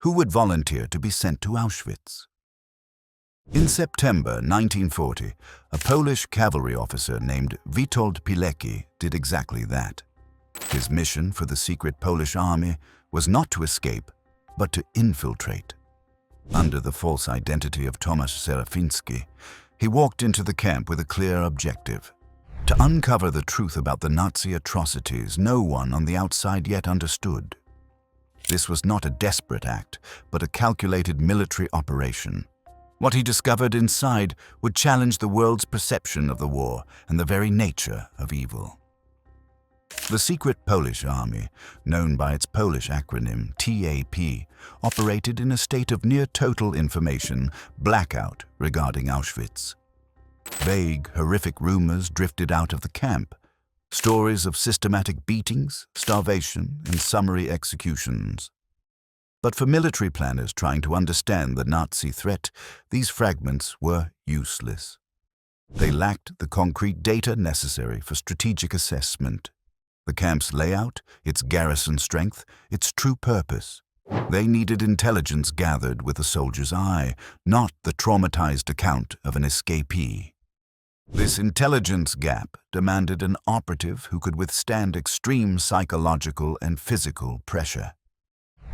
Who would volunteer to be sent to Auschwitz? In September 1940, a Polish cavalry officer named Witold Pilecki did exactly that. His mission for the secret Polish army was not to escape, but to infiltrate. Under the false identity of Tomasz Serafiński, he walked into the camp with a clear objective: to uncover the truth about the Nazi atrocities no one on the outside yet understood. This was not a desperate act, but a calculated military operation. What he discovered inside would challenge the world's perception of the war and the very nature of evil. The secret Polish army, known by its Polish acronym TAP, operated in a state of near-total information blackout regarding Auschwitz. Vague, horrific rumors drifted out of the camp, stories of systematic beatings, starvation, and summary executions. But for military planners trying to understand the Nazi threat, these fragments were useless. They lacked the concrete data necessary for strategic assessment. The camp's layout, its garrison strength, its true purpose. They needed intelligence gathered with a soldier's eye, not the traumatized account of an escapee. This intelligence gap demanded an operative who could withstand extreme psychological and physical pressure.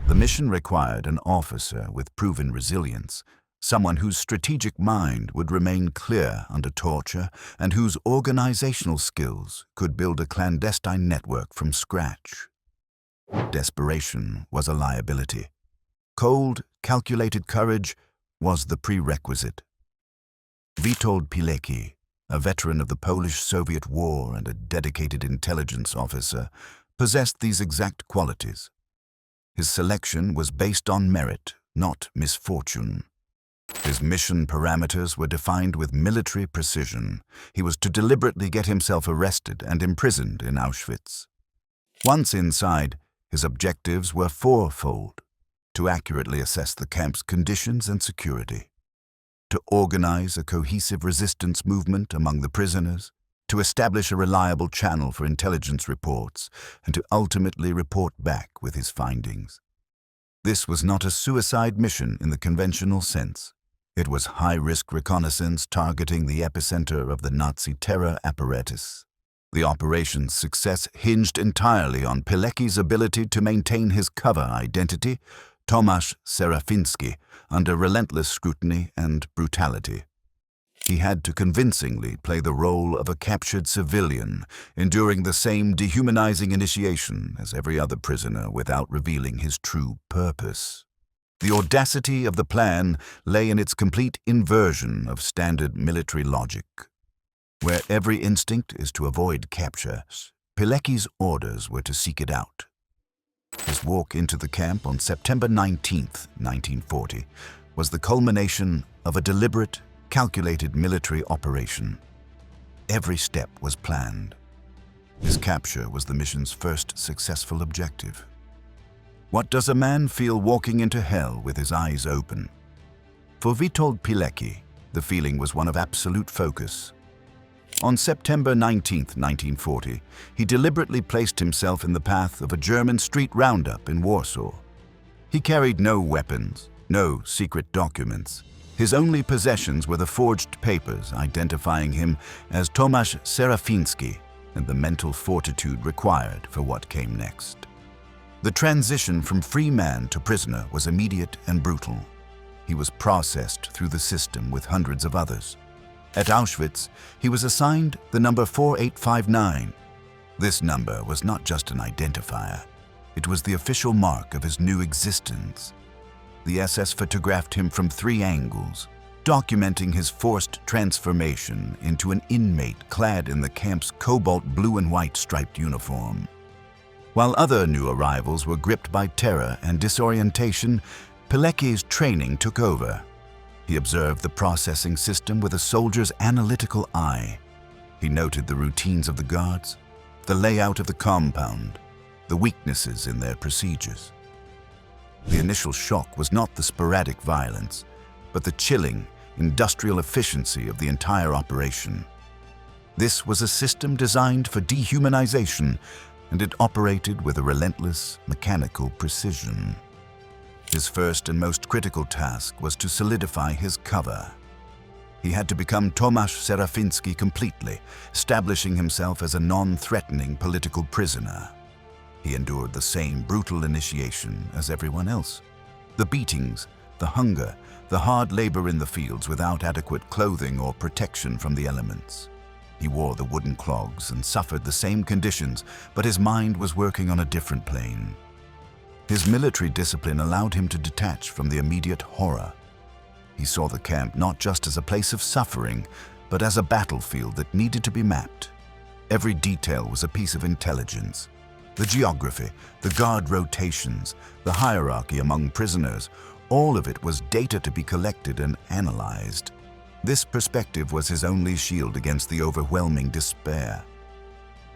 The mission required an officer with proven resilience, someone whose strategic mind would remain clear under torture and whose organizational skills could build a clandestine network from scratch. Desperation was a liability. Cold, calculated courage was the prerequisite. Witold Pilecki, a veteran of the Polish-Soviet War and a dedicated intelligence officer, possessed these exact qualities. His selection was based on merit, not misfortune. His mission parameters were defined with military precision. He was to deliberately get himself arrested and imprisoned in Auschwitz. Once inside, his objectives were fourfold: to accurately assess the camp's conditions and security, to organize a cohesive resistance movement among the prisoners, to establish a reliable channel for intelligence reports, and to ultimately report back with his findings. This was not a suicide mission in the conventional sense. It was high-risk reconnaissance targeting the epicenter of the Nazi terror apparatus. The operation's success hinged entirely on Pilecki's ability to maintain his cover identity, Tomasz Serafiński, under relentless scrutiny and brutality. He had to convincingly play the role of a captured civilian, enduring the same dehumanizing initiation as every other prisoner without revealing his true purpose. The audacity of the plan lay in its complete inversion of standard military logic. Where every instinct is to avoid capture, Pilecki's orders were to seek it out. His walk into the camp on September 19, 1940, was the culmination of a deliberate, calculated military operation. Every step was planned. His capture was the mission's first successful objective. What does a man feel walking into hell with his eyes open? For Witold Pilecki, the feeling was one of absolute focus. On September 19, 1940, he deliberately placed himself in the path of a German street roundup in Warsaw. He carried no weapons, no secret documents. His only possessions were the forged papers identifying him as Tomasz Serafiński and the mental fortitude required for what came next. The transition from free man to prisoner was immediate and brutal. He was processed through the system with hundreds of others. At Auschwitz, he was assigned the number 4859. This number was not just an identifier. It was the official mark of his new existence. The SS photographed him from 3 angles, documenting his forced transformation into an inmate clad in the camp's cobalt blue and white striped uniform. While other new arrivals were gripped by terror and disorientation, Pilecki's training took over. He observed the processing system with a soldier's analytical eye. He noted the routines of the guards, the layout of the compound, the weaknesses in their procedures. The initial shock was not the sporadic violence, but the chilling, industrial efficiency of the entire operation. This was a system designed for dehumanization, and it operated with a relentless, mechanical precision. His first and most critical task was to solidify his cover. He had to become Tomasz Serafiński completely, establishing himself as a non-threatening political prisoner. He endured the same brutal initiation as everyone else. The beatings, the hunger, the hard labor in the fields without adequate clothing or protection from the elements. He wore the wooden clogs and suffered the same conditions, but his mind was working on a different plane. His military discipline allowed him to detach from the immediate horror. He saw the camp not just as a place of suffering, but as a battlefield that needed to be mapped. Every detail was a piece of intelligence. The geography, the guard rotations, the hierarchy among prisoners, all of it was data to be collected and analyzed. This perspective was his only shield against the overwhelming despair.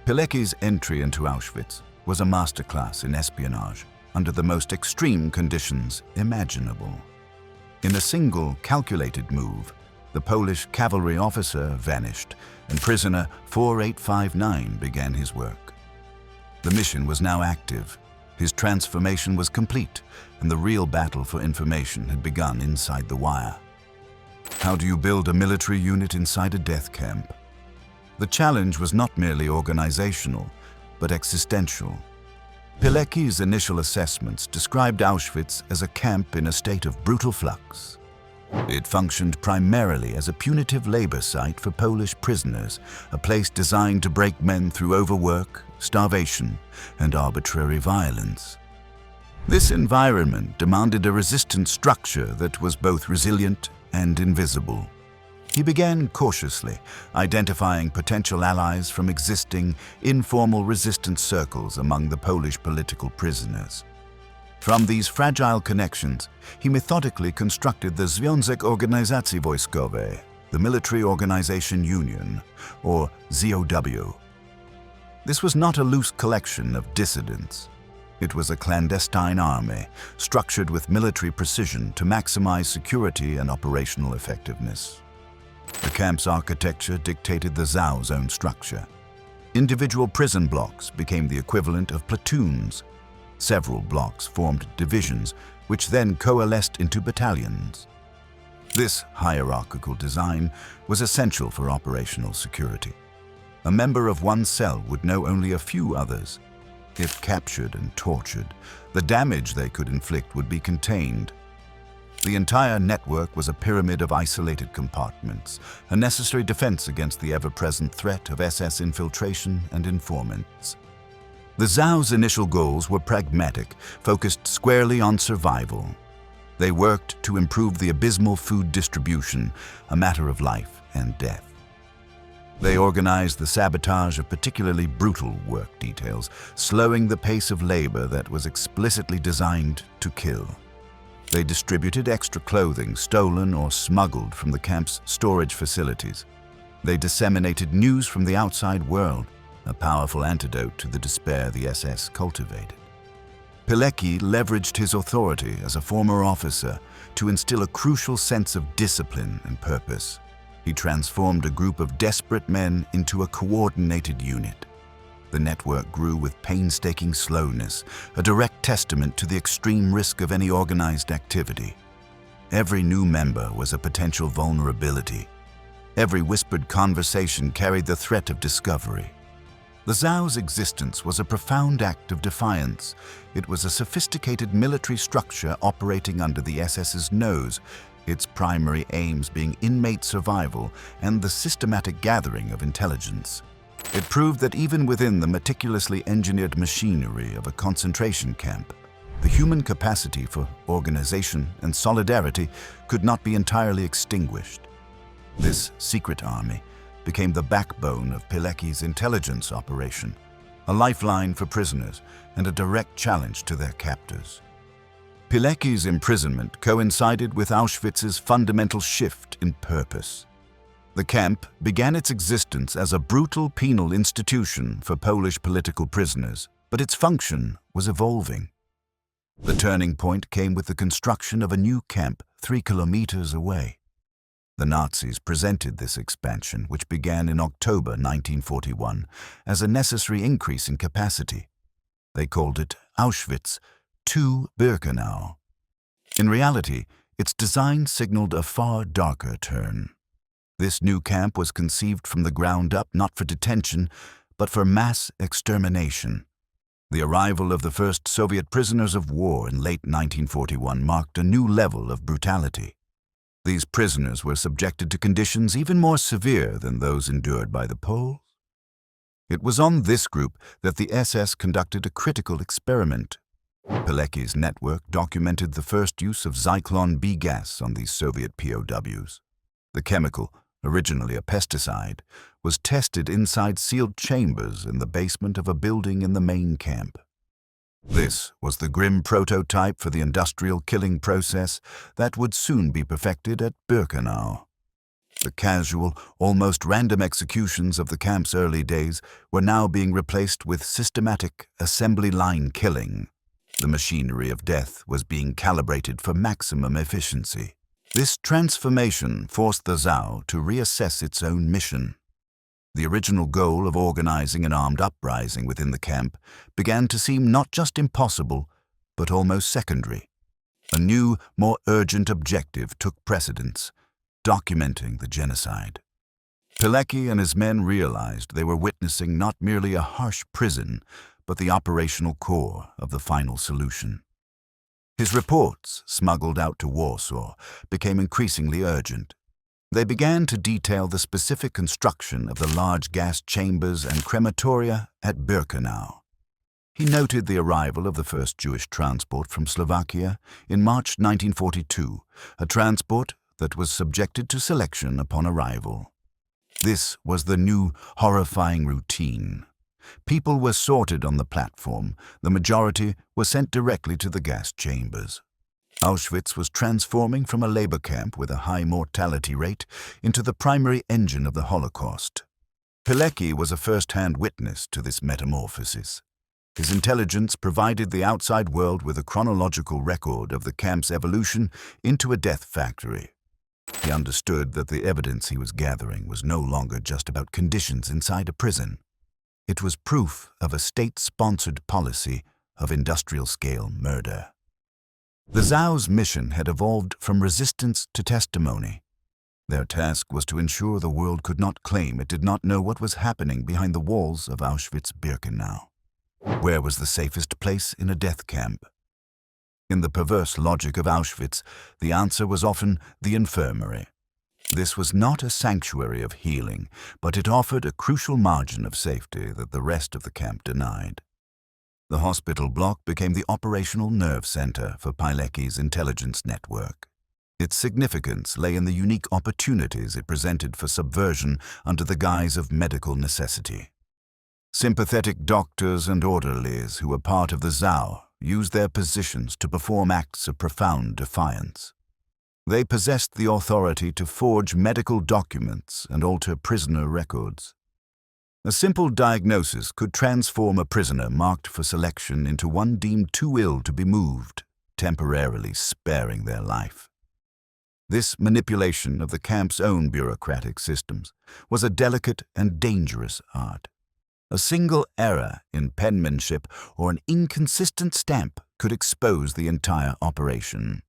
Pilecki's entry into Auschwitz was a masterclass in espionage under the most extreme conditions imaginable. In a single, calculated move, the Polish cavalry officer vanished, and prisoner 4859 began his work. The mission was now active. His transformation was complete, and the real battle for information had begun inside the wire. How do you build a military unit inside a death camp? The challenge was not merely organizational, but existential. Pilecki's initial assessments described Auschwitz as a camp in a state of brutal flux. It functioned primarily as a punitive labor site for Polish prisoners, a place designed to break men through overwork, starvation, and arbitrary violence. This environment demanded a resistant structure that was both resilient and invisible. He began cautiously, identifying potential allies from existing, informal resistance circles among the Polish political prisoners. From these fragile connections, he methodically constructed the Związek Organizacji Wojskowej, the Military Organization Union, or ZOW. This was not a loose collection of dissidents. It was a clandestine army, structured with military precision to maximize security and operational effectiveness. The camp's architecture dictated the ZOW zone structure. Individual prison blocks became the equivalent of platoons. Several blocks formed divisions, which then coalesced into battalions. This hierarchical design was essential for operational security. A member of one cell would know only a few others. If captured and tortured, the damage they could inflict would be contained. The entire network was a pyramid of isolated compartments, a necessary defense against the ever-present threat of SS infiltration and informants. The ZOW's initial goals were pragmatic, focused squarely on survival. They worked to improve the abysmal food distribution, a matter of life and death. They organized the sabotage of particularly brutal work details, slowing the pace of labor that was explicitly designed to kill. They distributed extra clothing stolen or smuggled from the camp's storage facilities. They disseminated news from the outside world, a powerful antidote to the despair the SS cultivated. Pilecki leveraged his authority as a former officer to instill a crucial sense of discipline and purpose. He transformed a group of desperate men into a coordinated unit. The network grew with painstaking slowness, a direct testament to the extreme risk of any organized activity. Every new member was a potential vulnerability. Every whispered conversation carried the threat of discovery. The ZOW's existence was a profound act of defiance. It was a sophisticated military structure operating under the SS's nose, its primary aims being inmate survival and the systematic gathering of intelligence. It proved that even within the meticulously engineered machinery of a concentration camp, the human capacity for organization and solidarity could not be entirely extinguished. This secret army became the backbone of Pilecki's intelligence operation, a lifeline for prisoners and a direct challenge to their captors. Pilecki's imprisonment coincided with Auschwitz's fundamental shift in purpose. The camp began its existence as a brutal penal institution for Polish political prisoners, but its function was evolving. The turning point came with the construction of a new camp 3 kilometers away. The Nazis presented this expansion, which began in October 1941, as a necessary increase in capacity. They called it Auschwitz-II-Birkenau. In reality, its design signaled a far darker turn. This new camp was conceived from the ground up not for detention, but for mass extermination. The arrival of the first Soviet prisoners of war in late 1941 marked a new level of brutality. These prisoners were subjected to conditions even more severe than those endured by the Poles. It was on this group that the SS conducted a critical experiment. Pilecki's network documented the first use of Zyklon B gas on these Soviet POWs. The chemical, originally a pesticide, was tested inside sealed chambers in the basement of a building in the main camp. This was the grim prototype for the industrial killing process that would soon be perfected at Birkenau. The casual, almost random executions of the camp's early days were now being replaced with systematic assembly line killing. The machinery of death was being calibrated for maximum efficiency. This transformation forced the ZOW to reassess its own mission. The original goal of organizing an armed uprising within the camp began to seem not just impossible, but almost secondary. A new, more urgent objective took precedence: documenting the genocide. Pilecki and his men realized they were witnessing not merely a harsh prison, but the operational core of the final solution. His reports, smuggled out to Warsaw, became increasingly urgent. They began to detail the specific construction of the large gas chambers and crematoria at Birkenau. He noted the arrival of the first Jewish transport from Slovakia in March 1942, a transport that was subjected to selection upon arrival. This was the new, horrifying routine. People were sorted on the platform. The majority were sent directly to the gas chambers. Auschwitz was transforming from a labor camp with a high mortality rate into the primary engine of the Holocaust. Pilecki was a first-hand witness to this metamorphosis. His intelligence provided the outside world with a chronological record of the camp's evolution into a death factory. He understood that the evidence he was gathering was no longer just about conditions inside a prison. It was proof of a state-sponsored policy of industrial-scale murder. The ZOW's mission had evolved from resistance to testimony. Their task was to ensure the world could not claim it did not know what was happening behind the walls of Auschwitz-Birkenau. Where was the safest place in a death camp? In the perverse logic of Auschwitz, the answer was often the infirmary. This was not a sanctuary of healing, but it offered a crucial margin of safety that the rest of the camp denied. The hospital block became the operational nerve center for Pilecki's intelligence network. Its significance lay in the unique opportunities it presented for subversion under the guise of medical necessity. Sympathetic doctors and orderlies who were part of the ZOW used their positions to perform acts of profound defiance. They possessed the authority to forge medical documents and alter prisoner records. A simple diagnosis could transform a prisoner marked for selection into one deemed too ill to be moved, temporarily sparing their life. This manipulation of the camp's own bureaucratic systems was a delicate and dangerous art. A single error in penmanship or an inconsistent stamp could expose the entire operation.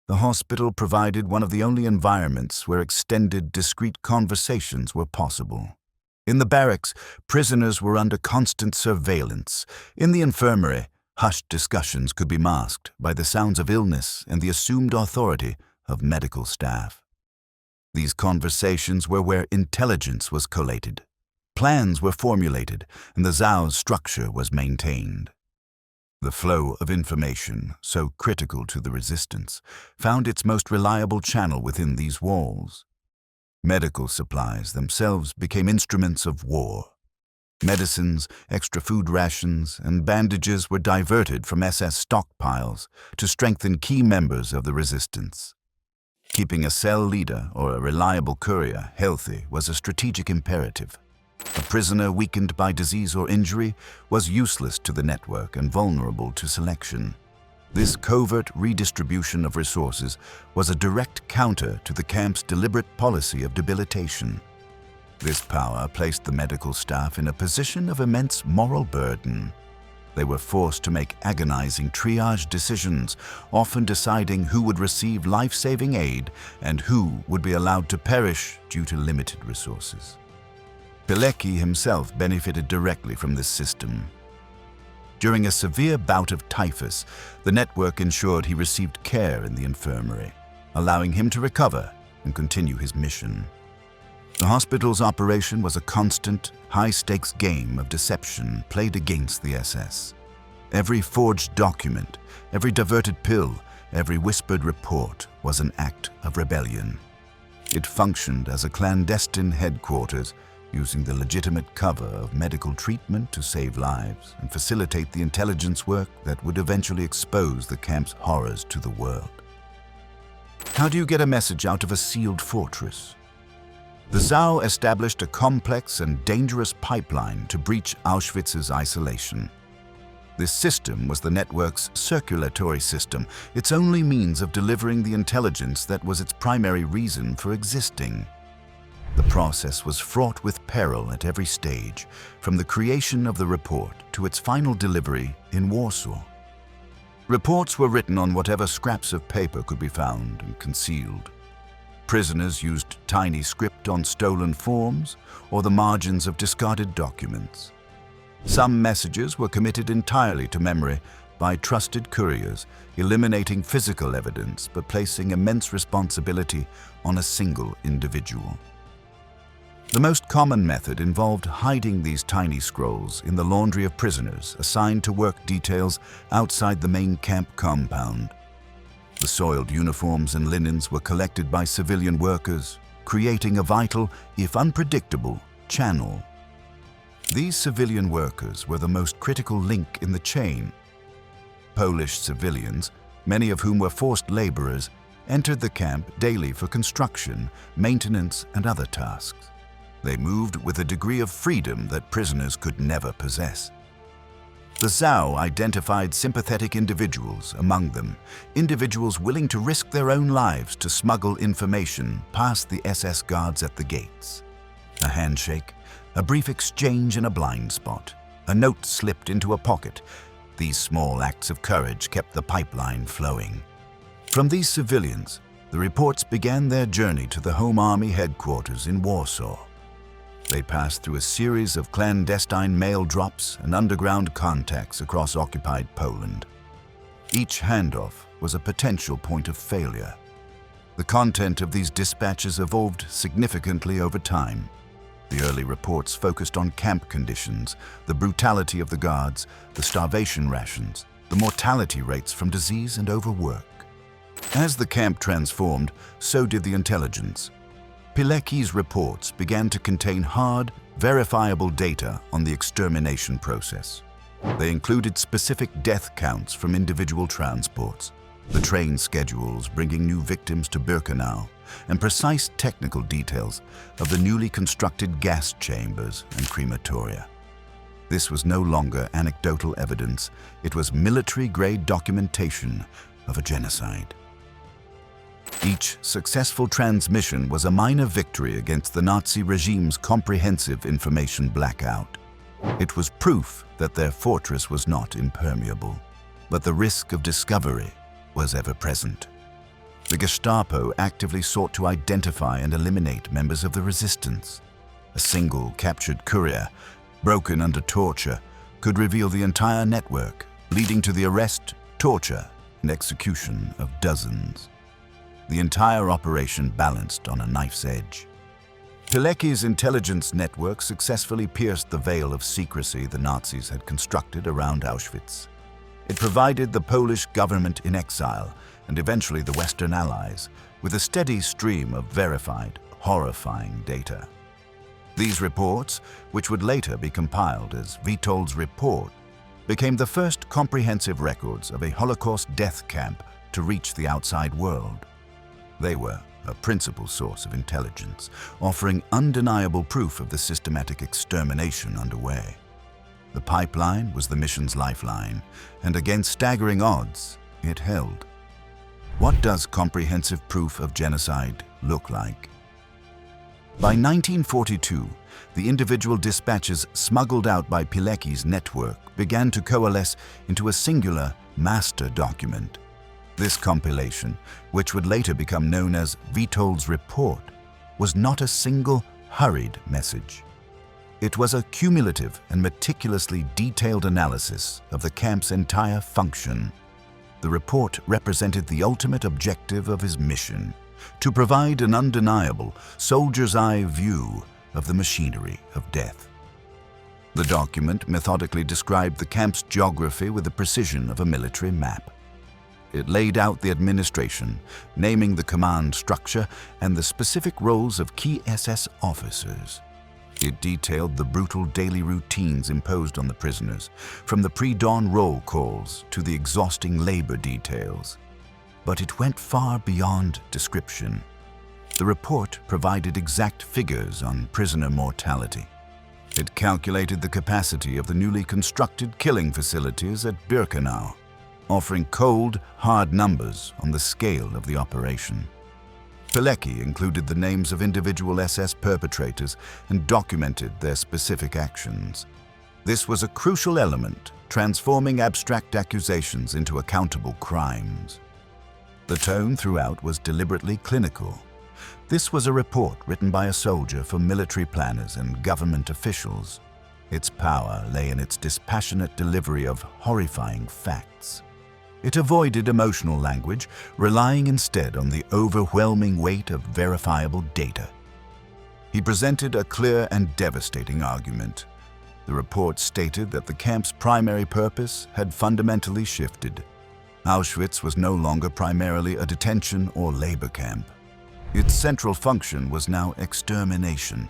The hospital provided one of the only environments where extended, discreet conversations were possible. In the barracks, prisoners were under constant surveillance. In the infirmary, hushed discussions could be masked by the sounds of illness and the assumed authority of medical staff. These conversations were where intelligence was collated. Plans were formulated, and the ZOW's structure was maintained. The flow of information, so critical to the resistance, found its most reliable channel within these walls. Medical supplies themselves became instruments of war. Medicines, extra food rations, and bandages were diverted from SS stockpiles to strengthen key members of the resistance. Keeping a cell leader or a reliable courier healthy was a strategic imperative. A prisoner weakened by disease or injury was useless to the network and vulnerable to selection. This covert redistribution of resources was a direct counter to the camp's deliberate policy of debilitation. This power placed the medical staff in a position of immense moral burden. They were forced to make agonizing triage decisions, often deciding who would receive life-saving aid and who would be allowed to perish due to limited resources. Pilecki himself benefited directly from this system. During a severe bout of typhus, the network ensured he received care in the infirmary, allowing him to recover and continue his mission. The hospital's operation was a constant, high-stakes game of deception played against the SS. Every forged document, every diverted pill, every whispered report was an act of rebellion. It functioned as a clandestine headquarters, using the legitimate cover of medical treatment to save lives and facilitate the intelligence work that would eventually expose the camp's horrors to the world. How do you get a message out of a sealed fortress? The ZOW established a complex and dangerous pipeline to breach Auschwitz's isolation. This system was the network's circulatory system, its only means of delivering the intelligence that was its primary reason for existing. The process was fraught with peril at every stage, from the creation of the report to its final delivery in Warsaw. Reports were written on whatever scraps of paper could be found and concealed. Prisoners used tiny script on stolen forms or the margins of discarded documents. Some messages were committed entirely to memory by trusted couriers, eliminating physical evidence but placing immense responsibility on a single individual. The most common method involved hiding these tiny scrolls in the laundry of prisoners assigned to work details outside the main camp compound. The soiled uniforms and linens were collected by civilian workers, creating a vital, if unpredictable, channel. These civilian workers were the most critical link in the chain. Polish civilians, many of whom were forced laborers, entered the camp daily for construction, maintenance, and other tasks. They moved with a degree of freedom that prisoners could never possess. The ZOW identified sympathetic individuals among them, individuals willing to risk their own lives to smuggle information past the SS guards at the gates. A handshake, a brief exchange in a blind spot, a note slipped into a pocket. These small acts of courage kept the pipeline flowing. From these civilians, the reports began their journey to the Home Army headquarters in Warsaw. They passed through a series of clandestine mail drops and underground contacts across occupied Poland. Each handoff was a potential point of failure. The content of these dispatches evolved significantly over time. The early reports focused on camp conditions, the brutality of the guards, the starvation rations, the mortality rates from disease and overwork. As the camp transformed, so did the intelligence. Pilecki's reports began to contain hard, verifiable data on the extermination process. They included specific death counts from individual transports, the train schedules bringing new victims to Birkenau, and precise technical details of the newly constructed gas chambers and crematoria. This was no longer anecdotal evidence, it was military-grade documentation of a genocide. Each successful transmission was a minor victory against the Nazi regime's comprehensive information blackout. It was proof that their fortress was not impermeable, but the risk of discovery was ever present. The Gestapo actively sought to identify and eliminate members of the resistance. A single captured courier, broken under torture, could reveal the entire network, leading to the arrest, torture, and execution of dozens. The entire operation balanced on a knife's edge. Pilecki's intelligence network successfully pierced the veil of secrecy the Nazis had constructed around Auschwitz. It provided the Polish government in exile, and eventually the Western Allies, with a steady stream of verified, horrifying data. These reports, which would later be compiled as Witold's report, became the first comprehensive records of a Holocaust death camp to reach the outside world. They were a principal source of intelligence, offering undeniable proof of the systematic extermination underway. The pipeline was the mission's lifeline, and against staggering odds, it held. What does comprehensive proof of genocide look like? By 1942, the individual dispatches smuggled out by Pilecki's network began to coalesce into a singular master document. This compilation, which would later become known as Witold's Report, was not a single hurried message. It was a cumulative and meticulously detailed analysis of the camp's entire function. The report represented the ultimate objective of his mission: to provide an undeniable, soldier's eye view of the machinery of death. The document methodically described the camp's geography with the precision of a military map. It laid out the administration, naming the command structure and the specific roles of key SS officers. It detailed the brutal daily routines imposed on the prisoners, from the pre-dawn roll calls to the exhausting labor details. But it went far beyond description. The report provided exact figures on prisoner mortality. It calculated the capacity of the newly constructed killing facilities at Birkenau, offering cold, hard numbers on the scale of the operation. Pilecki included the names of individual SS perpetrators and documented their specific actions. This was a crucial element, transforming abstract accusations into accountable crimes. The tone throughout was deliberately clinical. This was a report written by a soldier for military planners and government officials. Its power lay in its dispassionate delivery of horrifying facts. It avoided emotional language, relying instead on the overwhelming weight of verifiable data. He presented a clear and devastating argument. The report stated that the camp's primary purpose had fundamentally shifted. Auschwitz was no longer primarily a detention or labor camp. Its central function was now extermination.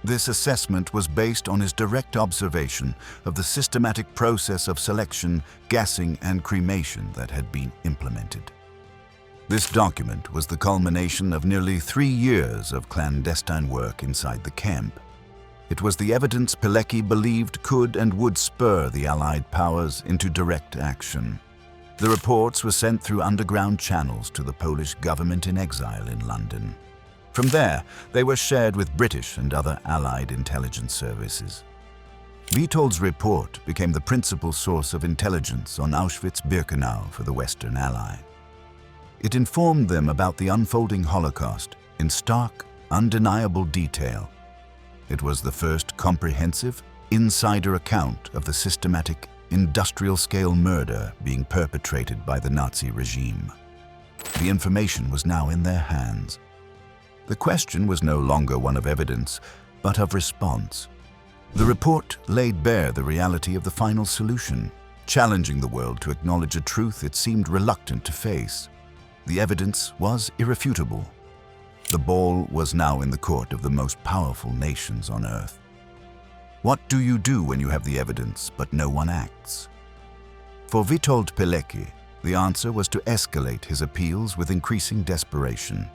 This assessment was based on his direct observation of the systematic process of selection, gassing, and cremation that had been implemented. This document was the culmination of nearly 3 years of clandestine work inside the camp. It was the evidence Pilecki believed could and would spur the Allied powers into direct action. The reports were sent through underground channels to the Polish government in exile in London. From there, they were shared with British and other Allied intelligence services. Witold's report became the principal source of intelligence on Auschwitz-Birkenau for the Western Ally. It informed them about the unfolding Holocaust in stark, undeniable detail. It was the first comprehensive, insider account of the systematic, industrial-scale murder being perpetrated by the Nazi regime. The information was now in their hands. The question was no longer one of evidence, but of response. The report laid bare the reality of the final solution, challenging the world to acknowledge a truth it seemed reluctant to face. The evidence was irrefutable. The ball was now in the court of the most powerful nations on Earth. What do you do when you have the evidence, but no one acts? For Witold Pilecki, the answer was to escalate his appeals with increasing desperation.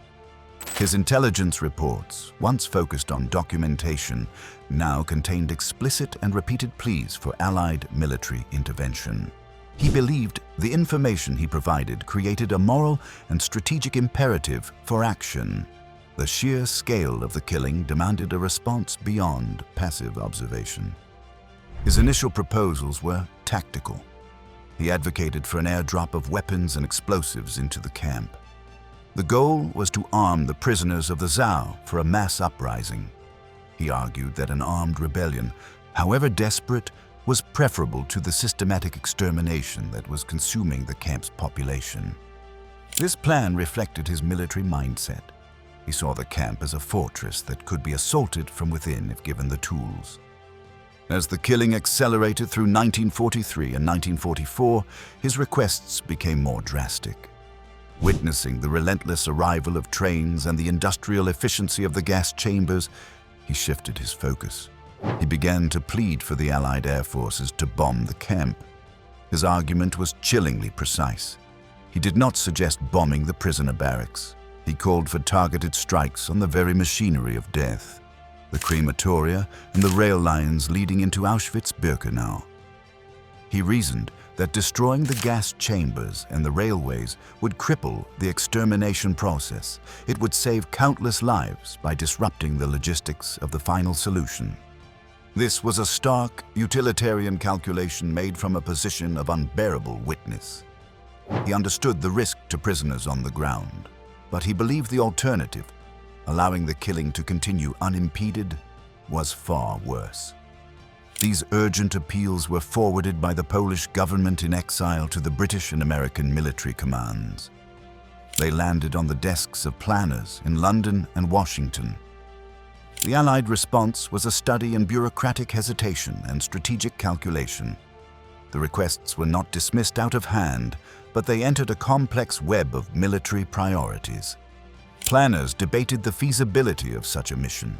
His intelligence reports, once focused on documentation, now contained explicit and repeated pleas for Allied military intervention. He believed the information he provided created a moral and strategic imperative for action. The sheer scale of the killing demanded a response beyond passive observation. His initial proposals were tactical. He advocated for an airdrop of weapons and explosives into the camp. The goal was to arm the prisoners of the ZOW for a mass uprising. He argued that an armed rebellion, however desperate, was preferable to the systematic extermination that was consuming the camp's population. This plan reflected his military mindset. He saw the camp as a fortress that could be assaulted from within if given the tools. As the killing accelerated through 1943 and 1944, his requests became more drastic. Witnessing the relentless arrival of trains and the industrial efficiency of the gas chambers, he shifted his focus. He began to plead for the Allied air forces to bomb the camp. His argument was chillingly precise. He did not suggest bombing the prisoner barracks. He called for targeted strikes on the very machinery of death, the crematoria and the rail lines leading into Auschwitz-Birkenau. He reasoned that destroying the gas chambers and the railways would cripple the extermination process. It would save countless lives by disrupting the logistics of the final solution. This was a stark, utilitarian calculation made from a position of unbearable witness. He understood the risk to prisoners on the ground, but he believed the alternative, allowing the killing to continue unimpeded, was far worse. These urgent appeals were forwarded by the Polish government in exile to the British and American military commands. They landed on the desks of planners in London and Washington. The Allied response was a study in bureaucratic hesitation and strategic calculation. The requests were not dismissed out of hand, but they entered a complex web of military priorities. Planners debated the feasibility of such a mission.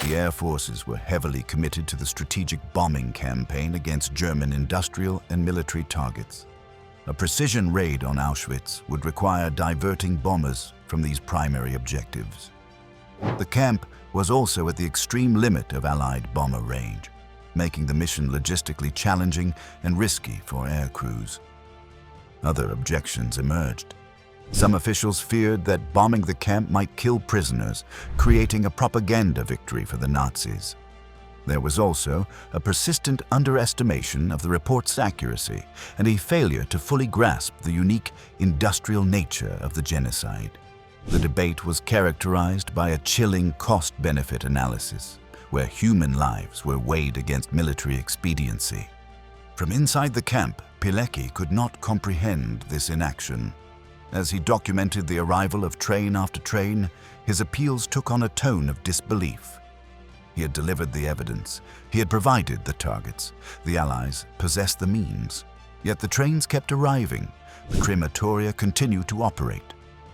The air forces were heavily committed to the strategic bombing campaign against German industrial and military targets. A precision raid on Auschwitz would require diverting bombers from these primary objectives. The camp was also at the extreme limit of Allied bomber range, making the mission logistically challenging and risky for air crews. Other objections emerged. Some officials feared that bombing the camp might kill prisoners, creating a propaganda victory for the Nazis. There was also a persistent underestimation of the report's accuracy and a failure to fully grasp the unique industrial nature of the genocide. The debate was characterized by a chilling cost-benefit analysis, where human lives were weighed against military expediency. From inside the camp, Pilecki could not comprehend this inaction. As he documented the arrival of train after train, his appeals took on a tone of disbelief. He had delivered the evidence, he had provided the targets, the Allies possessed the means. Yet the trains kept arriving, the crematoria continued to operate.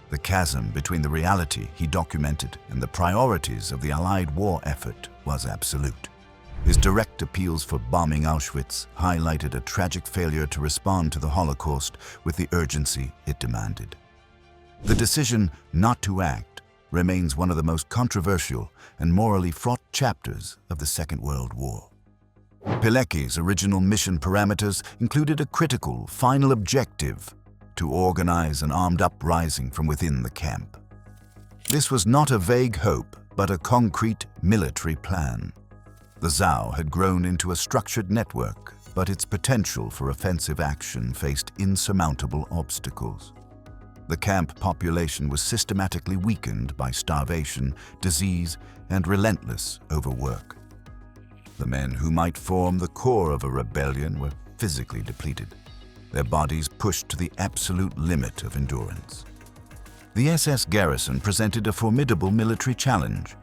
The chasm between the reality he documented and the priorities of the Allied war effort was absolute. His direct appeals for bombing Auschwitz highlighted a tragic failure to respond to the Holocaust with the urgency it demanded. The decision not to act remains one of the most controversial and morally fraught chapters of the Second World War. Pilecki's original mission parameters included a critical, final objective: to organize an armed uprising from within the camp. This was not a vague hope, but a concrete military plan. The ZOW had grown into a structured network, but its potential for offensive action faced insurmountable obstacles. The camp population was systematically weakened by starvation, disease, and relentless overwork. The men who might form the core of a rebellion were physically depleted, their bodies pushed to the absolute limit of endurance. The SS garrison presented a formidable military challenge.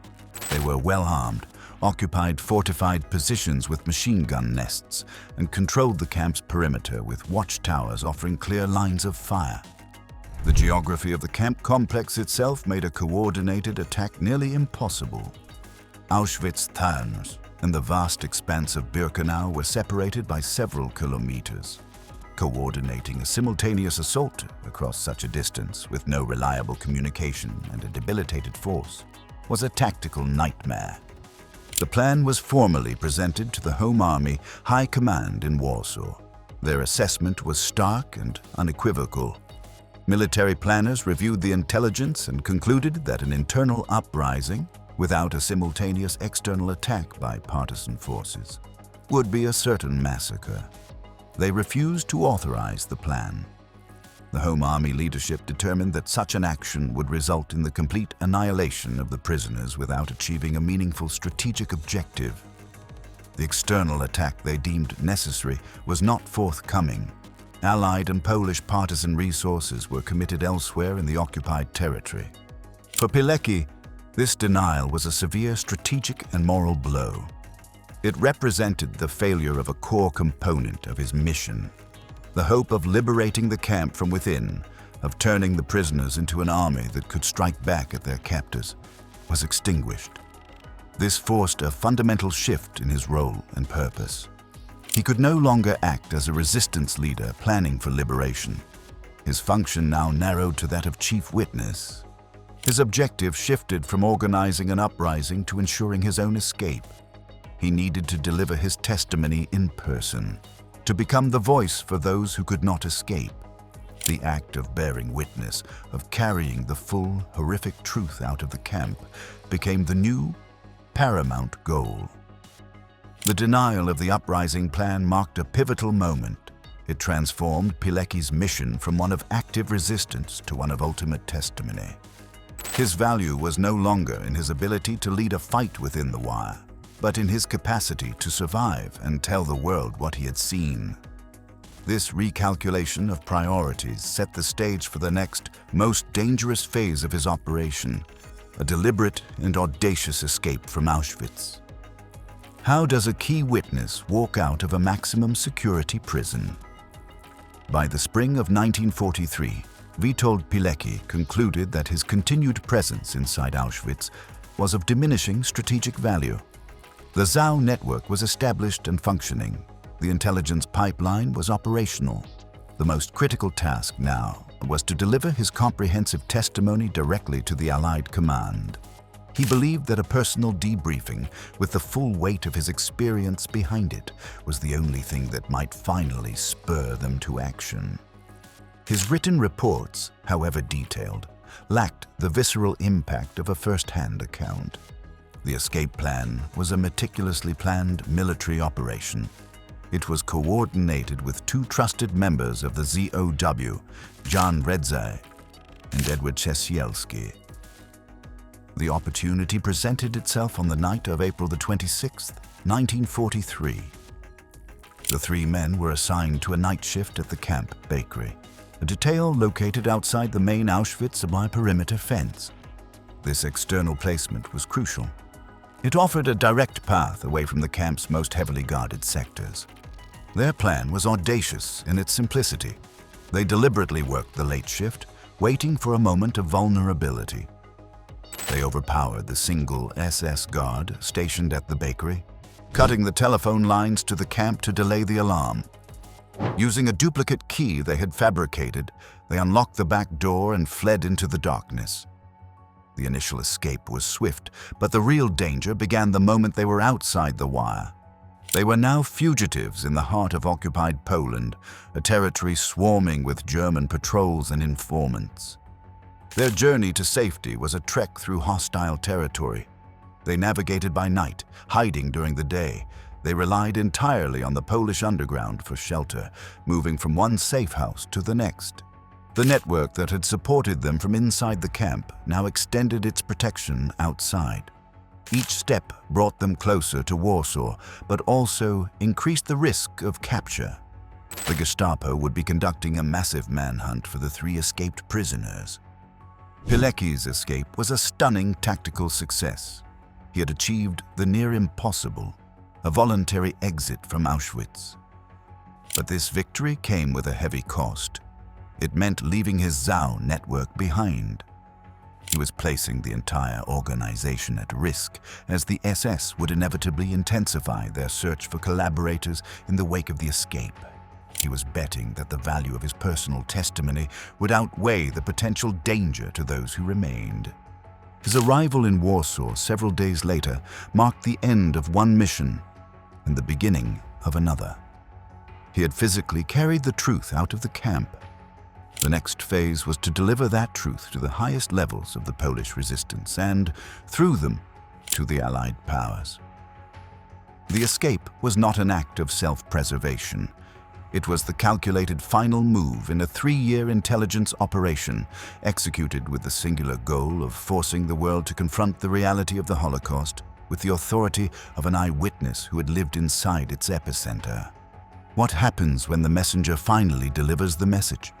They were well-armed, occupied fortified positions with machine gun nests, and controlled the camp's perimeter with watchtowers offering clear lines of fire. The geography of the camp complex itself made a coordinated attack nearly impossible. Auschwitz-Birkenau and the vast expanse of Birkenau were separated by several kilometers. Coordinating a simultaneous assault across such a distance with no reliable communication and a debilitated force was a tactical nightmare. The plan was formally presented to the Home Army High Command in Warsaw. Their assessment was stark and unequivocal. Military planners reviewed the intelligence and concluded that an internal uprising, without a simultaneous external attack by partisan forces, would be a certain massacre. They refused to authorize the plan. The Home Army leadership determined that such an action would result in the complete annihilation of the prisoners without achieving a meaningful strategic objective. The external attack they deemed necessary was not forthcoming. Allied and Polish partisan resources were committed elsewhere in the occupied territory. For Pilecki, this denial was a severe strategic and moral blow. It represented the failure of a core component of his mission. The hope of liberating the camp from within, of turning the prisoners into an army that could strike back at their captors, was extinguished. This forced a fundamental shift in his role and purpose. He could no longer act as a resistance leader planning for liberation. His function now narrowed to that of chief witness. His objective shifted from organizing an uprising to ensuring his own escape. He needed to deliver his testimony in person. to become the voice for those who could not escape. The act of bearing witness, of carrying the full, horrific truth out of the camp, became the new, paramount goal. The denial of the Uprising plan marked a pivotal moment. It transformed Pilecki's mission from one of active resistance to one of ultimate testimony. His value was no longer in his ability to lead a fight within the wire, but in his capacity to survive and tell the world what he had seen. This recalculation of priorities set the stage for the next, most dangerous phase of his operation, a deliberate and audacious escape from Auschwitz. How does a key witness walk out of a maximum security prison? By the spring of 1943, Witold Pilecki concluded that his continued presence inside Auschwitz was of diminishing strategic value. The ZOW network was established and functioning. The intelligence pipeline was operational. The most critical task now was to deliver his comprehensive testimony directly to the Allied command. He believed that a personal debriefing, with the full weight of his experience behind it, was the only thing that might finally spur them to action. His written reports, however detailed, lacked the visceral impact of a first-hand account. The escape plan was a meticulously planned military operation. It was coordinated with two trusted members of the ZOW, Jan Redzai and Edward Ciesielski. The opportunity presented itself on the night of April 26, 1943. The three men were assigned to a night shift at the camp bakery, a detail located outside the main Auschwitz by perimeter fence. This external placement was crucial. It offered a direct path away from the camp's most heavily guarded sectors. Their plan was audacious in its simplicity. They deliberately worked the late shift, waiting for a moment of vulnerability. They overpowered the single SS guard stationed at the bakery, cutting the telephone lines to the camp to delay the alarm. Using a duplicate key they had fabricated, they unlocked the back door and fled into the darkness. The initial escape was swift, but the real danger began the moment they were outside the wire. They were now fugitives in the heart of occupied Poland, a territory swarming with German patrols and informants. Their journey to safety was a trek through hostile territory. They navigated by night, hiding during the day. They relied entirely on the Polish underground for shelter, moving from one safe house to the next. The network that had supported them from inside the camp now extended its protection outside. Each step brought them closer to Warsaw, but also increased the risk of capture. The Gestapo would be conducting a massive manhunt for the three escaped prisoners. Pilecki's escape was a stunning tactical success. He had achieved the near impossible, a voluntary exit from Auschwitz. But this victory came with a heavy cost. It meant leaving his ZOW network behind. He was placing the entire organization at risk, as the SS would inevitably intensify their search for collaborators in the wake of the escape. He was betting that the value of his personal testimony would outweigh the potential danger to those who remained. His arrival in Warsaw several days later marked the end of one mission and the beginning of another. He had physically carried the truth out of the camp. The next phase was to deliver that truth to the highest levels of the Polish resistance and, through them, to the Allied powers. The escape was not an act of self-preservation. It was the calculated final move in a 3-year intelligence operation executed with the singular goal of forcing the world to confront the reality of the Holocaust with the authority of an eyewitness who had lived inside its epicenter. What happens when the messenger finally delivers the message?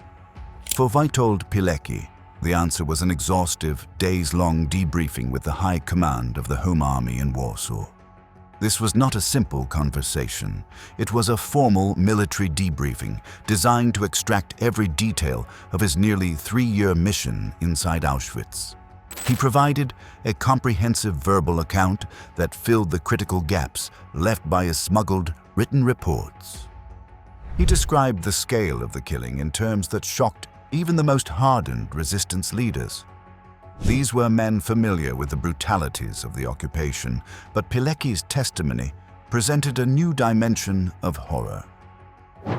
For Witold Pilecki, the answer was an exhaustive, days-long debriefing with the High Command of the Home Army in Warsaw. This was not a simple conversation. It was a formal military debriefing designed to extract every detail of his nearly 3-year mission inside Auschwitz. He provided a comprehensive verbal account that filled the critical gaps left by his smuggled written reports. He described the scale of the killing in terms that shocked even the most hardened resistance leaders. These were men familiar with the brutalities of the occupation, but Pilecki's testimony presented a new dimension of horror.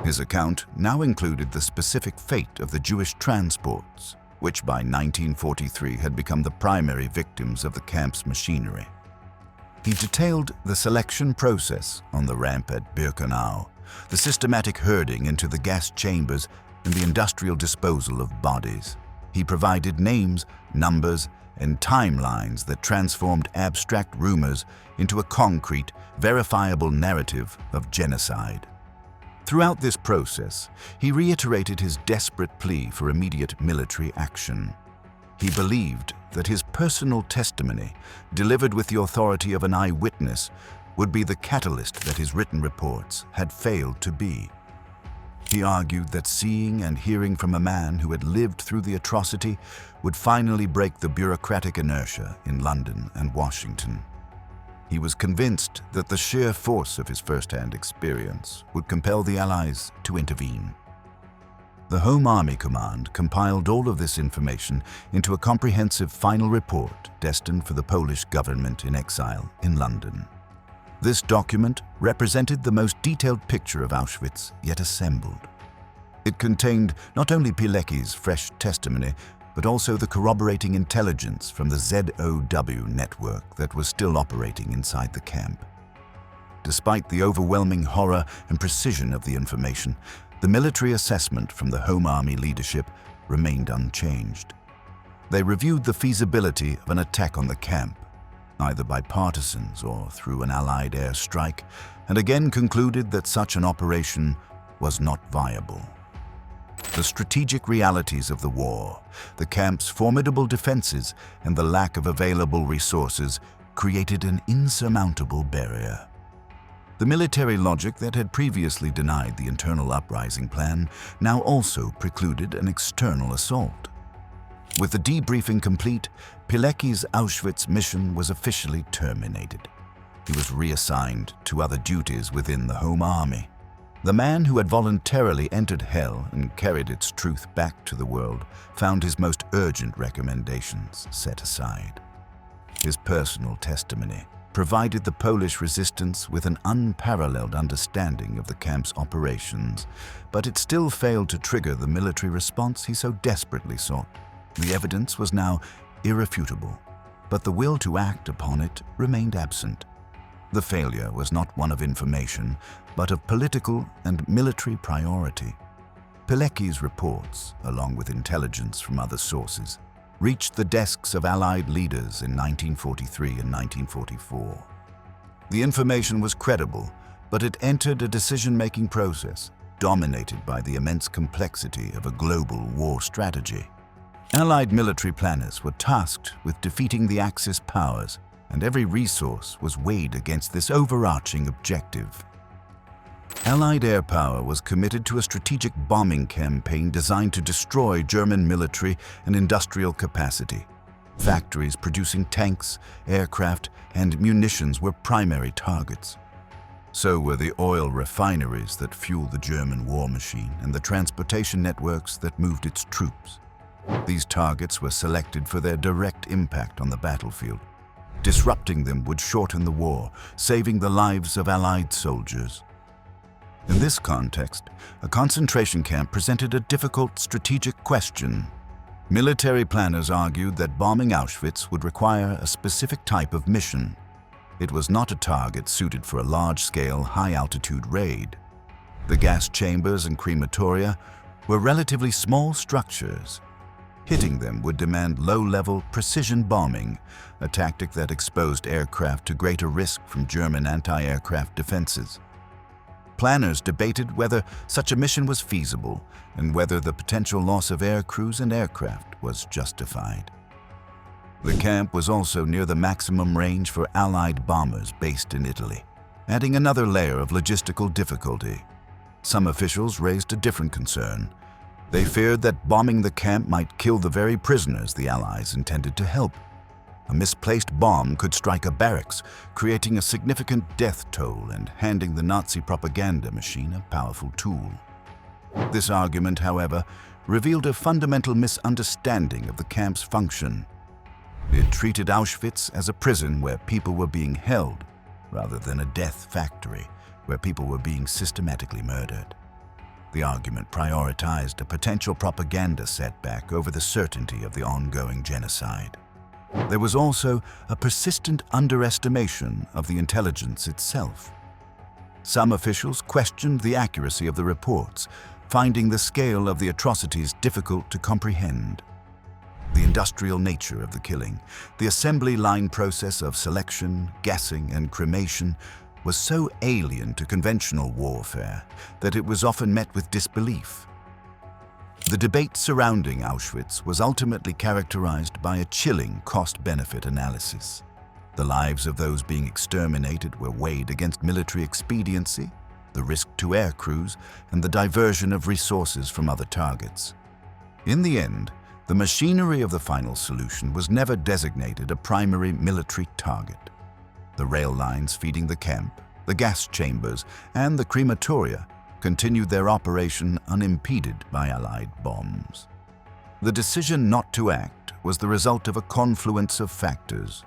His account now included the specific fate of the Jewish transports, which by 1943 had become the primary victims of the camp's machinery. He detailed the selection process on the ramp at Birkenau, the systematic herding into the gas chambers, and the industrial disposal of bodies. He provided names, numbers, and timelines that transformed abstract rumors into a concrete, verifiable narrative of genocide. Throughout this process, he reiterated his desperate plea for immediate military action. He believed that his personal testimony, delivered with the authority of an eyewitness, would be the catalyst that his written reports had failed to be. He argued that seeing and hearing from a man who had lived through the atrocity would finally break the bureaucratic inertia in London and Washington. He was convinced that the sheer force of his first-hand experience would compel the Allies to intervene. The Home Army Command compiled all of this information into a comprehensive final report destined for the Polish government in exile in London. This document represented the most detailed picture of Auschwitz yet assembled. It contained not only Pilecki's fresh testimony, but also the corroborating intelligence from the ZOW network that was still operating inside the camp. Despite the overwhelming horror and precision of the information, the military assessment from the Home Army leadership remained unchanged. They reviewed the feasibility of an attack on the camp, either by partisans or through an Allied airstrike, and again concluded that such an operation was not viable. The strategic realities of the war, the camp's formidable defenses, and the lack of available resources created an insurmountable barrier. The military logic that had previously denied the internal uprising plan now also precluded an external assault. With the debriefing complete, Pilecki's Auschwitz mission was officially terminated. He was reassigned to other duties within the Home Army. The man who had voluntarily entered hell and carried its truth back to the world found his most urgent recommendations set aside. His personal testimony provided the Polish resistance with an unparalleled understanding of the camp's operations, but it still failed to trigger the military response he so desperately sought. The evidence was now irrefutable, but the will to act upon it remained absent. The failure was not one of information, but of political and military priority. Pilecki's reports, along with intelligence from other sources, reached the desks of Allied leaders in 1943 and 1944. The information was credible, but it entered a decision-making process dominated by the immense complexity of a global war strategy. Allied military planners were tasked with defeating the Axis powers, and every resource was weighed against this overarching objective. Allied air power was committed to a strategic bombing campaign designed to destroy German military and industrial capacity. Factories producing tanks, aircraft, and munitions were primary targets. So were the oil refineries that fueled the German war machine and the transportation networks that moved its troops. These targets were selected for their direct impact on the battlefield. Disrupting them would shorten the war, saving the lives of Allied soldiers. In this context, a concentration camp presented a difficult strategic question. Military planners argued that bombing Auschwitz would require a specific type of mission. It was not a target suited for a large-scale, high-altitude raid. The gas chambers and crematoria were relatively small structures. Hitting them would demand low-level precision bombing, a tactic that exposed aircraft to greater risk from German anti-aircraft defenses. Planners debated whether such a mission was feasible and whether the potential loss of air crews and aircraft was justified. The camp was also near the maximum range for Allied bombers based in Italy, adding another layer of logistical difficulty. Some officials raised a different concern. They feared that bombing the camp might kill the very prisoners the Allies intended to help. A misplaced bomb could strike a barracks, creating a significant death toll and handing the Nazi propaganda machine a powerful tool. This argument, however, revealed a fundamental misunderstanding of the camp's function. It treated Auschwitz as a prison where people were being held, rather than a death factory where people were being systematically murdered. The argument prioritized a potential propaganda setback over the certainty of the ongoing genocide. There was also a persistent underestimation of the intelligence itself. Some officials questioned the accuracy of the reports, finding the scale of the atrocities difficult to comprehend. The industrial nature of the killing, the assembly line process of selection, gassing, and cremation was so alien to conventional warfare that it was often met with disbelief. The debate surrounding Auschwitz was ultimately characterized by a chilling cost-benefit analysis. The lives of those being exterminated were weighed against military expediency, the risk to air crews, and the diversion of resources from other targets. In the end, the machinery of the final solution was never designated a primary military target. The rail lines feeding the camp, the gas chambers, and the crematoria continued their operation unimpeded by Allied bombs. The decision not to act was the result of a confluence of factors: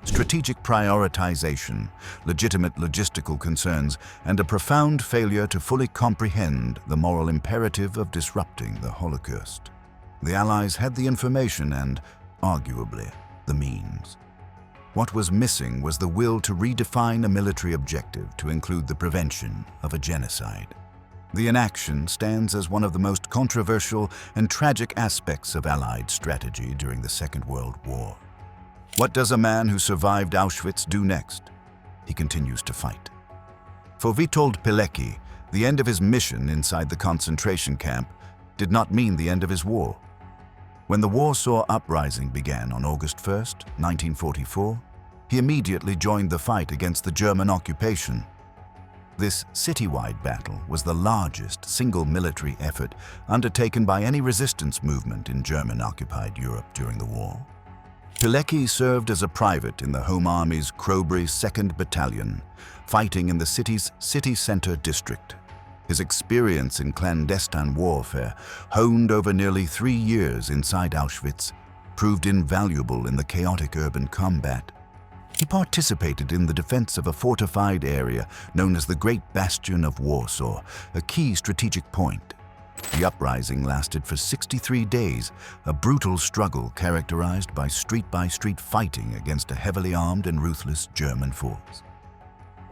strategic prioritization, legitimate logistical concerns, and a profound failure to fully comprehend the moral imperative of disrupting the Holocaust. The Allies had the information and, arguably, the means. What was missing was the will to redefine a military objective to include the prevention of a genocide. The inaction stands as one of the most controversial and tragic aspects of Allied strategy during the Second World War. What does a man who survived Auschwitz do next? He continues to fight. For Witold Pilecki, the end of his mission inside the concentration camp did not mean the end of his war. When the Warsaw Uprising began on August 1, 1944, he immediately joined the fight against the German occupation. This citywide battle was the largest single military effort undertaken by any resistance movement in German-occupied Europe during the war. Pilecki served as a private in the Home Army's Crowbury 2nd Battalion, fighting in the city's city center district. His experience in clandestine warfare, honed over nearly 3 years inside Auschwitz, proved invaluable in the chaotic urban combat. He participated in the defense of a fortified area known as the Great Bastion of Warsaw, a key strategic point. The uprising lasted for 63 days, a brutal struggle characterized by street-by-street fighting against a heavily armed and ruthless German force.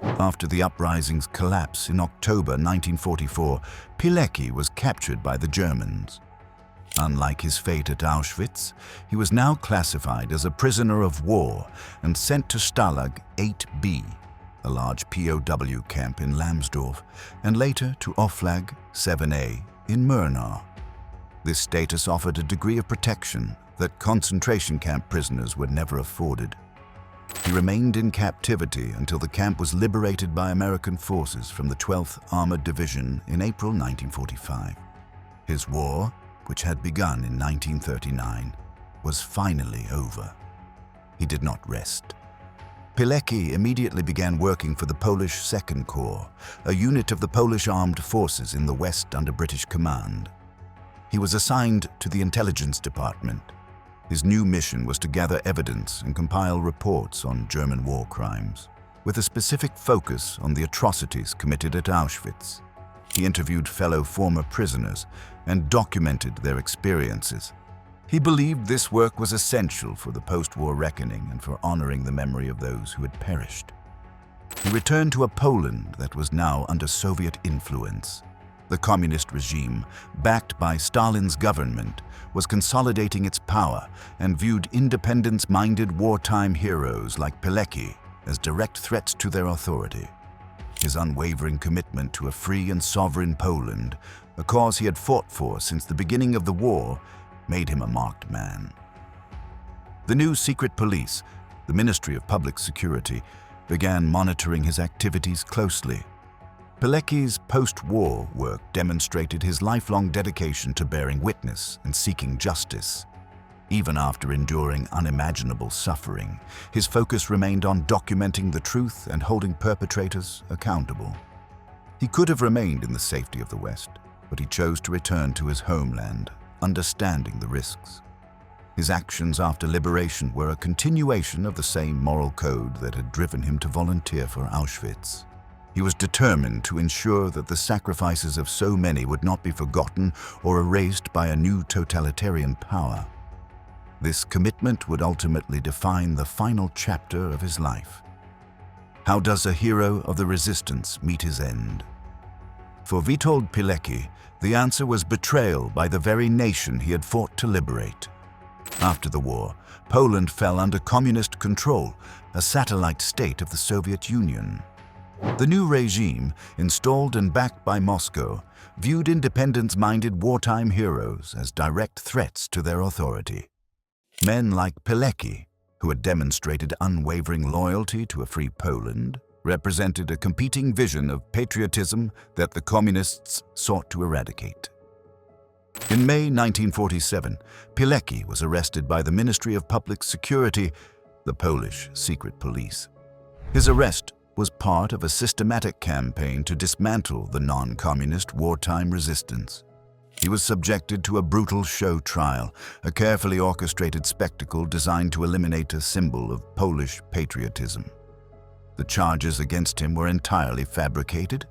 After the uprising's collapse in October 1944, Pilecki was captured by the Germans. Unlike his fate at Auschwitz, he was now classified as a prisoner of war and sent to Stalag 8B, a large POW camp in Lambsdorff, and later to Oflag 7A in Murnau. This status offered a degree of protection that concentration camp prisoners were never afforded. He remained in captivity until the camp was liberated by American forces from the 12th Armored Division in April 1945. His war, which had begun in 1939, was finally over. He did not rest. Pilecki immediately began working for the Polish Second Corps, a unit of the Polish armed forces in the West under British command. He was assigned to the intelligence department. His new mission was to gather evidence and compile reports on German war crimes, with a specific focus on the atrocities committed at Auschwitz. He interviewed fellow former prisoners and documented their experiences. He believed this work was essential for the post-war reckoning and for honoring the memory of those who had perished. He returned to a Poland that was now under Soviet influence. The communist regime, backed by Stalin's government, was consolidating its power and viewed independence-minded wartime heroes like Pilecki as direct threats to their authority. His unwavering commitment to a free and sovereign Poland, a cause he had fought for since the beginning of the war, made him a marked man. The new secret police, the Ministry of Public Security, began monitoring his activities closely. Pilecki's post-war work demonstrated his lifelong dedication to bearing witness and seeking justice. Even after enduring unimaginable suffering, his focus remained on documenting the truth and holding perpetrators accountable. He could have remained in the safety of the West, but he chose to return to his homeland, understanding the risks. His actions after liberation were a continuation of the same moral code that had driven him to volunteer for Auschwitz. He was determined to ensure that the sacrifices of so many would not be forgotten or erased by a new totalitarian power. This commitment would ultimately define the final chapter of his life. How does a hero of the resistance meet his end? For Witold Pilecki, the answer was betrayal by the very nation he had fought to liberate. After the war, Poland fell under communist control, a satellite state of the Soviet Union. The new regime, installed and backed by Moscow, viewed independence-minded wartime heroes as direct threats to their authority. Men like Pilecki, who had demonstrated unwavering loyalty to a free Poland, represented a competing vision of patriotism that the communists sought to eradicate. In May 1947, Pilecki was arrested by the Ministry of Public Security, the Polish secret police. His arrest was part of a systematic campaign to dismantle the non-communist wartime resistance. He was subjected to a brutal show trial, a carefully orchestrated spectacle designed to eliminate a symbol of Polish patriotism. The charges against him were entirely fabricated.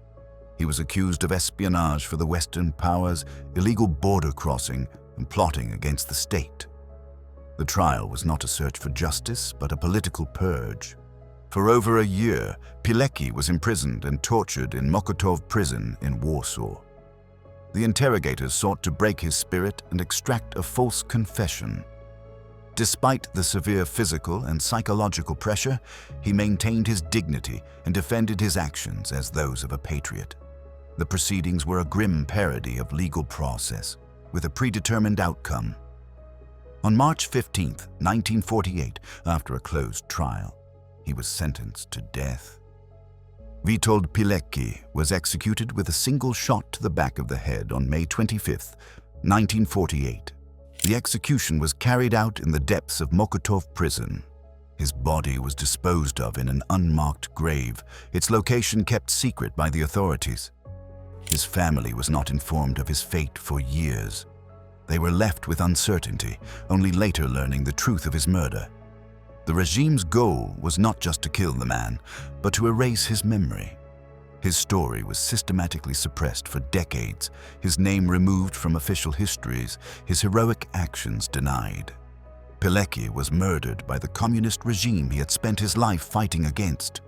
He was accused of espionage for the Western powers, illegal border crossing, and plotting against the state. The trial was not a search for justice, but a political purge. For over a year, Pilecki was imprisoned and tortured in Mokotów prison in Warsaw. The interrogators sought to break his spirit and extract a false confession. Despite the severe physical and psychological pressure, he maintained his dignity and defended his actions as those of a patriot. The proceedings were a grim parody of legal process, with a predetermined outcome. On March 15, 1948, after a closed trial, he was sentenced to death. Witold Pilecki was executed with a single shot to the back of the head on May 25, 1948. The execution was carried out in the depths of Mokotów prison. His body was disposed of in an unmarked grave, its location kept secret by the authorities. His family was not informed of his fate for years. They were left with uncertainty, only later learning the truth of his murder. The regime's goal was not just to kill the man, but to erase his memory. His story was systematically suppressed for decades, his name removed from official histories, his heroic actions denied. Pilecki was murdered by the communist regime he had spent his life fighting against.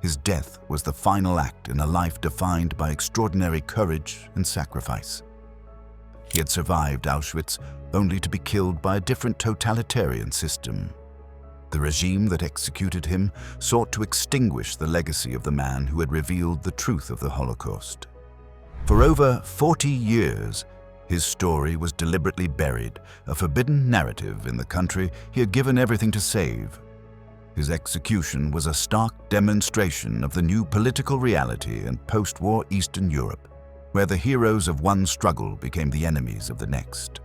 His death was the final act in a life defined by extraordinary courage and sacrifice. He had survived Auschwitz only to be killed by a different totalitarian system. The regime that executed him sought to extinguish the legacy of the man who had revealed the truth of the Holocaust. For over 40 years, his story was deliberately buried, a forbidden narrative in the country he had given everything to save. His execution was a stark demonstration of the new political reality in post-war Eastern Europe, where the heroes of one struggle became the enemies of the next.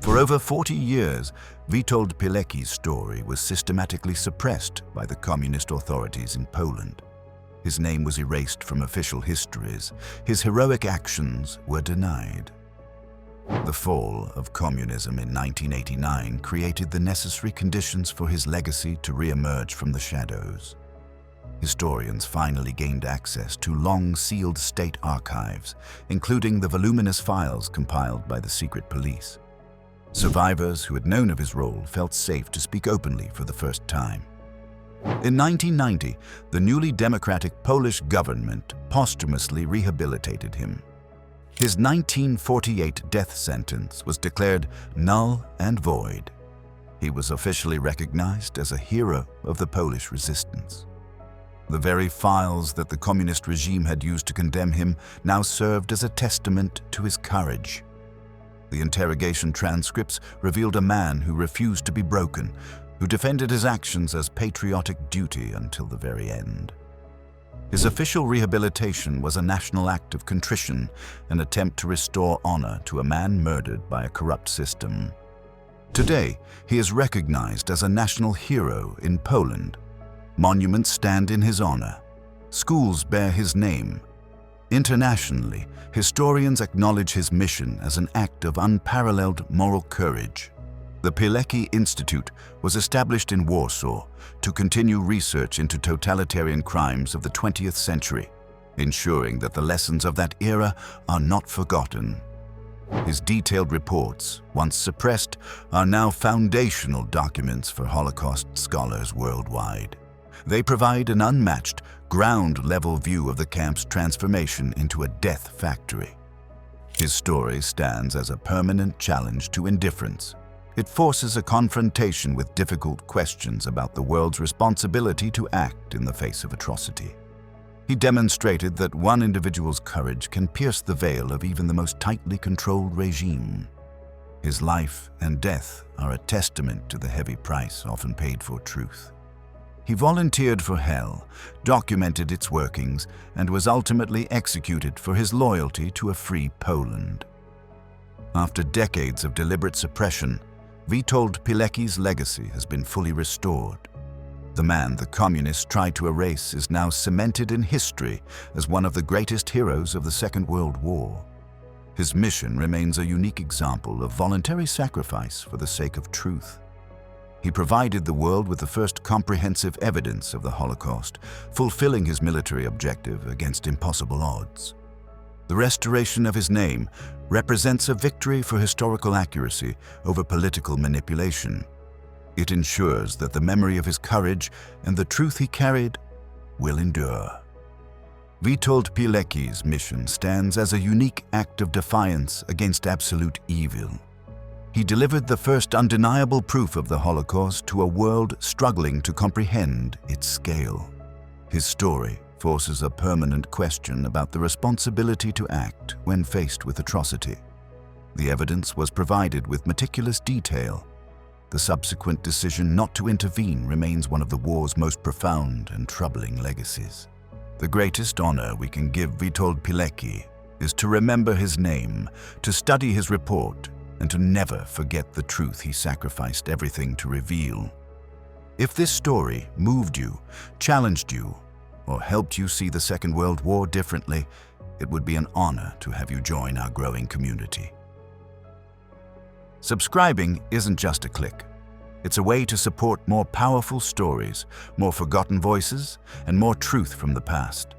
For over 40 years, Witold Pilecki's story was systematically suppressed by the communist authorities in Poland. His name was erased from official histories. His heroic actions were denied. The fall of communism in 1989 created the necessary conditions for his legacy to re-emerge from the shadows. Historians finally gained access to long-sealed state archives, including the voluminous files compiled by the secret police. Survivors who had known of his role felt safe to speak openly for the first time. In 1990, the newly democratic Polish government posthumously rehabilitated him. His 1948 death sentence was declared null and void. He was officially recognized as a hero of the Polish resistance. The very files that the communist regime had used to condemn him now served as a testament to his courage. The interrogation transcripts revealed a man who refused to be broken, who defended his actions as patriotic duty until the very end. His official rehabilitation was a national act of contrition, an attempt to restore honor to a man murdered by a corrupt system. Today, he is recognized as a national hero in Poland. Monuments stand in his honor. Schools bear his name. Internationally, historians acknowledge his mission as an act of unparalleled moral courage. The Pilecki Institute was established in Warsaw to continue research into totalitarian crimes of the 20th century. ensuring that the lessons of that era are not forgotten. His detailed reports, once suppressed, are now foundational documents for Holocaust scholars worldwide. They provide an unmatched, ground-level view of the camp's transformation into a death factory. His story stands as a permanent challenge to indifference. It forces a confrontation with difficult questions about the world's responsibility to act in the face of atrocity. He demonstrated that one individual's courage can pierce the veil of even the most tightly controlled regime. His life and death are a testament to the heavy price often paid for truth. He volunteered for hell, documented its workings, and was ultimately executed for his loyalty to a free Poland. After decades of deliberate suppression, Witold Pilecki's legacy has been fully restored. The man the communists tried to erase is now cemented in history as one of the greatest heroes of the Second World War. His mission remains a unique example of voluntary sacrifice for the sake of truth. He provided the world with the first comprehensive evidence of the Holocaust, fulfilling his military objective against impossible odds. The restoration of his name represents a victory for historical accuracy over political manipulation. It ensures that the memory of his courage and the truth he carried will endure. Witold Pilecki's mission stands as a unique act of defiance against absolute evil. He delivered the first undeniable proof of the Holocaust to a world struggling to comprehend its scale. His story forces a permanent question about the responsibility to act when faced with atrocity. The evidence was provided with meticulous detail. The subsequent decision not to intervene remains one of the war's most profound and troubling legacies. The greatest honor we can give Witold Pilecki is to remember his name, to study his report, and to never forget the truth he sacrificed everything to reveal. If this story moved you, challenged you, or helped you see the Second World War differently, it would be an honor to have you join our growing community. Subscribing isn't just a click. It's a way to support more powerful stories, more forgotten voices, and more truth from the past.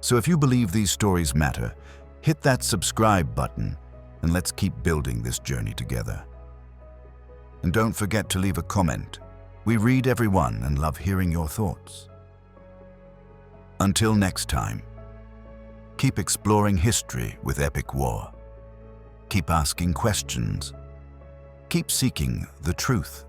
So if you believe these stories matter, hit that subscribe button and let's keep building this journey together. And don't forget to leave a comment. We read every one and love hearing your thoughts. Until next time, keep exploring history with Epic War. Keep asking questions. Keep seeking the truth